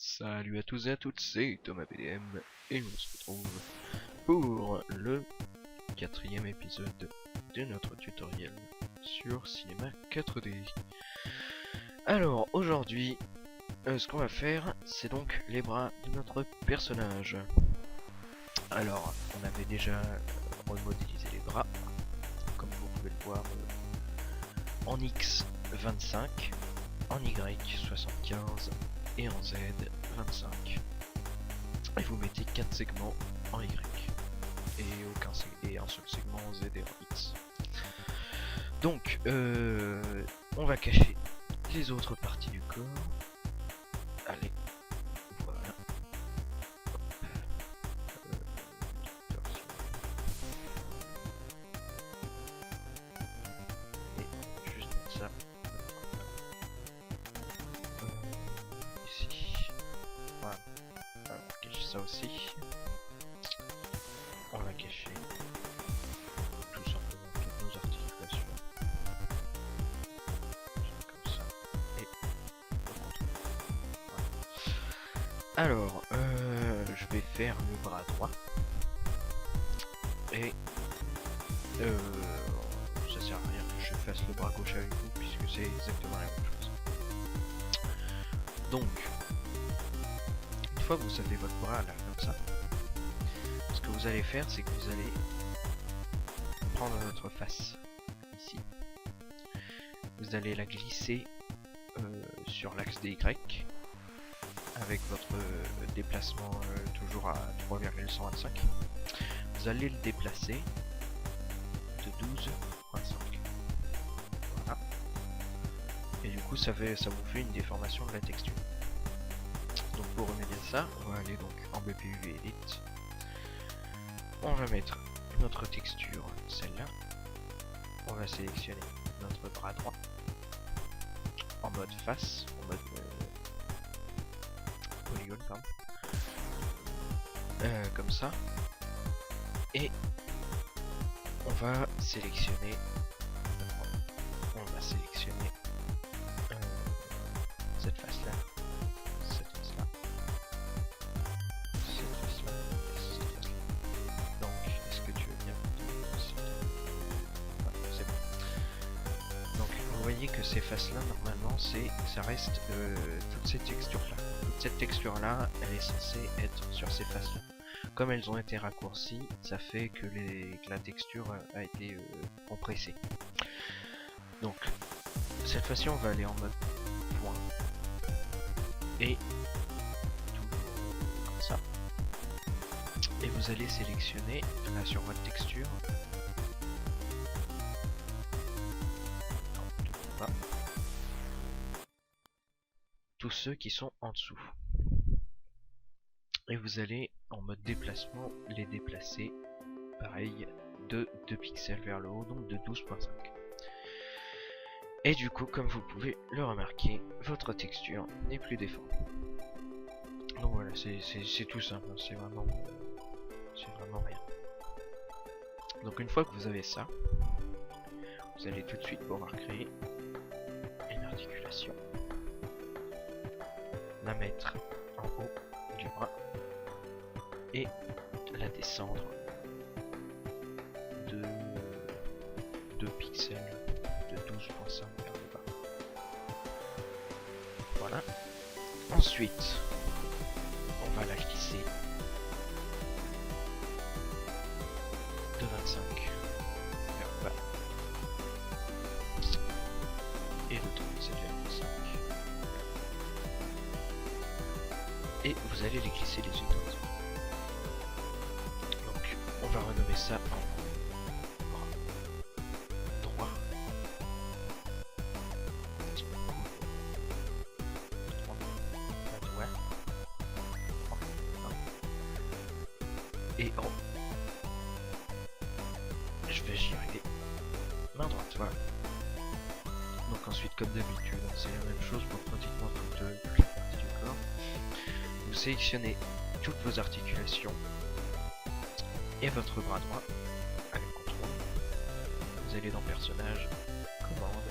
Salut à tous et à toutes, c'est Thomas PDM et on se retrouve pour le 4e épisode de notre tutoriel sur Cinema 4D. Alors aujourd'hui, ce qu'on va faire, c'est donc les bras de notre personnage. Alors, on avait déjà remodélisé les bras, comme vous pouvez le voir, en X 25, en Y 75 et en Z 25. Et vous mettez 4 segments en Y et un seul segment en Z et en X. Donc on va cacher les autres parties du corps. Allez, voilà. Et juste mettre ça. Ici. Voilà. Alors, on cache ça aussi. On va cacher tout simplement toutes nos articulations. Comme ça. Et voilà. Alors, je vais faire le bras droit. Et ça sert à rien que je fasse le bras gauche avec vous puisque c'est exactement la même chose. Donc, une fois que vous avez votre bras là comme ça, ce que vous allez faire, c'est que vous allez prendre votre face ici. Vous allez la glisser sur l'axe des Y avec votre déplacement toujours à 3,125. Vous allez le déplacer de 12,5. Voilà. Et du coup, ça vous fait une déformation de la texture. Donc pour remédier à ça, on va aller donc en BPUV Edit. On va mettre notre texture, celle-là. On va sélectionner notre bras droit en mode face, en mode polygone, pardon. Comme ça. Et on va sélectionner cette face là, cette face là, cette face là, cette face là. Donc est-ce que tu veux bien c'est bon. Donc vous voyez que ces faces là normalement ça reste toutes ces textures là. Toute cette texture là elle est censée être sur ces faces là. Comme elles ont été raccourcies, ça fait que la texture a été compressée. Donc, cette fois-ci, on va aller en mode point. Et tout comme ça. Et vous allez sélectionner, là sur votre texture. Non, tous ceux qui sont en dessous. Et vous allez en mode déplacement les déplacer pareil de 2 pixels vers le haut, donc de 12,5. Et du coup, comme vous pouvez le remarquer, votre texture n'est plus déformée. Donc voilà, c'est tout simple, c'est vraiment rien. Donc une fois que vous avez ça, vous allez tout de suite pouvoir créer une articulation, la mettre en haut du bras et la descendre de 2 pixels de 12,5 vers le bas. Voilà. Ensuite, on va la glisser de 25 vers le bas et de 37,5. Et vous allez les glisser les unes dans les autres. Donc, on va renommer ça en bras droit. Et en... je vais y arriver. Main droite, voilà. Donc ensuite, comme d'habitude, c'est la même chose pour pratiquement toutes les parties du corps. Vous sélectionnez toutes vos articulations et votre bras droit avec contrôle. Vous allez dans personnage, commande,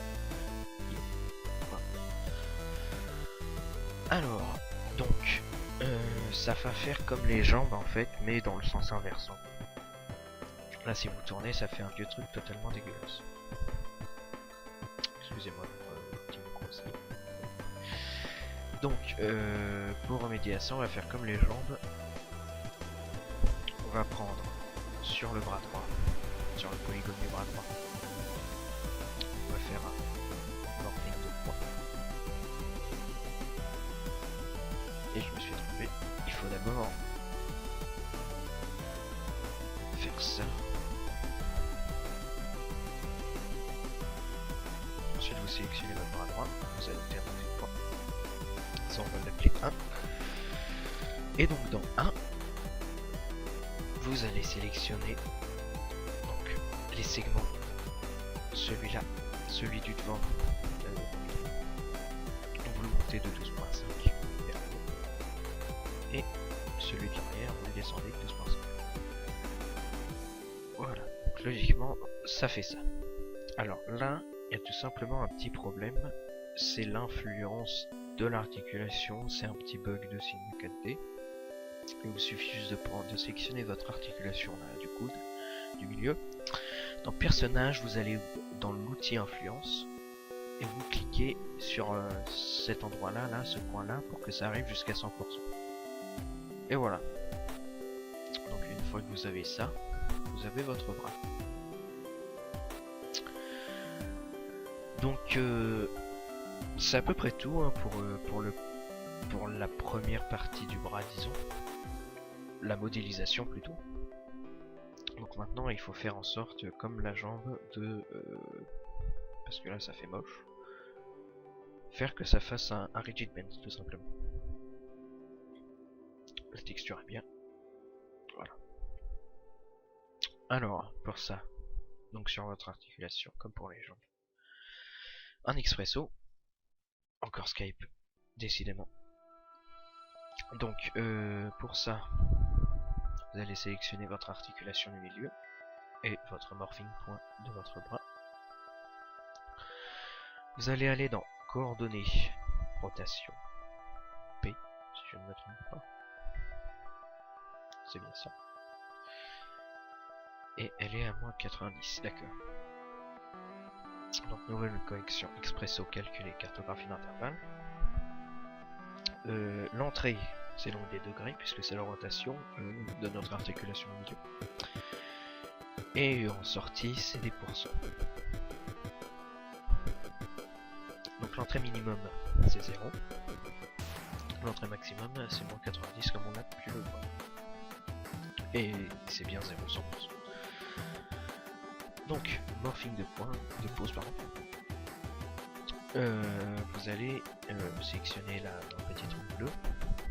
I. Voilà. Alors, Donc, ça va faire comme les jambes en fait, mais dans le sens inversant. Là, si vous tournez, ça fait un vieux truc totalement dégueulasse. Excusez-moi pour le petit micro aussi. Donc, pour remédier à ça, on va faire comme les jambes. On va prendre sur le bras droit, sur le polygone du bras droit. On va faire un morphing de points. Et je me suis trompé. Il faut d'abord faire ça. Ensuite, vous sélectionnez votre bras droit. Vous allez faire un point. Ça, on va l'appeler 1. Et donc, dans 1, vous allez sélectionner donc, les segments. Celui-là, celui du devant. Vous le montez de 12.5. Et celui de l'arrière, vous le descendez de 12.5. Voilà, donc logiquement, ça fait ça. Alors là, il y a tout simplement un petit problème, c'est l'influence de l'articulation, c'est un petit bug de Sigma 4D. Il vous suffit juste de sélectionner votre articulation là, du coude, du milieu. Dans personnage, vous allez dans l'outil influence et vous cliquez sur cet endroit là, ce coin là, pour que ça arrive jusqu'à 100%. Et voilà. Donc une fois que vous avez ça, vous avez votre bras. Donc c'est à peu près tout hein, pour la première partie du bras, disons. La modélisation plutôt. Donc maintenant il faut faire en sorte, comme la jambe, de... parce que là ça fait moche. Faire que ça fasse un rigid bend tout simplement. La texture est bien. Voilà. Alors, pour ça, donc sur votre articulation, comme pour les jambes, un expresso, encore Skype, décidément. Donc, pour ça, vous allez sélectionner votre articulation du milieu et votre morphing point de votre bras. Vous allez aller dans coordonnées, rotation, P, si je ne me trompe pas. C'est bien ça. Et elle est à moins 90, d'accord. Donc nouvelle connexion expresso calculée cartographie d'intervalle. L'entrée c'est donc des degrés puisque c'est la rotation de notre articulation au milieu. Et en sortie c'est des pourcents. Donc l'entrée minimum c'est 0. L'entrée maximum c'est moins 90 comme on a pu le voir. Et c'est bien 0, 100%. Donc, morphing de points, de pause pardon. Vous allez sélectionner la petite roue bleue.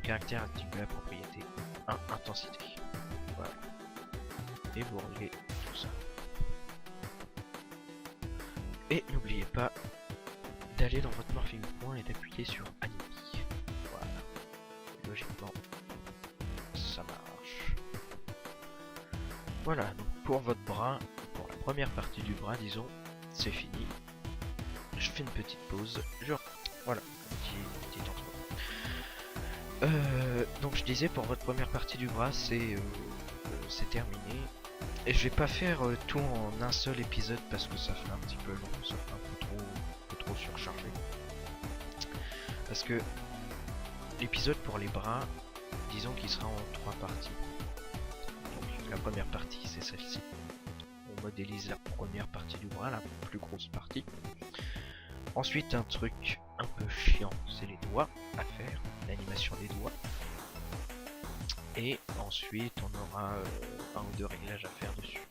Caractère activé, propriété 1, intensité. Voilà. Et vous réglez tout ça. Et n'oubliez pas d'aller dans votre morphing point et d'appuyer sur Anime. Voilà. Logiquement, ça marche. Voilà, donc pour votre bras, pour la première partie du bras, disons, c'est fini. Je fais une petite pause. Voilà, petit entre. Donc je disais, pour votre première partie du bras, c'est terminé. Et je vais pas faire tout en un seul épisode parce que ça fait un petit peu long, ça fait un peu trop surchargé. Parce que l'épisode pour les bras, disons qu'il sera en 3 parties. Donc la première partie c'est celle-ci. On modélise la première partie du bras, la plus grosse partie. Ensuite un truc un peu chiant, c'est les doigts à faire, l'animation des doigts. Et ensuite on aura un ou deux réglages à faire dessus.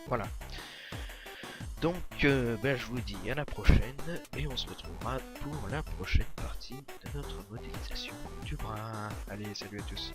Voilà. Donc je vous dis à la prochaine et on se retrouvera pour la prochaine partie de notre modélisation du bras. Allez, salut à tous.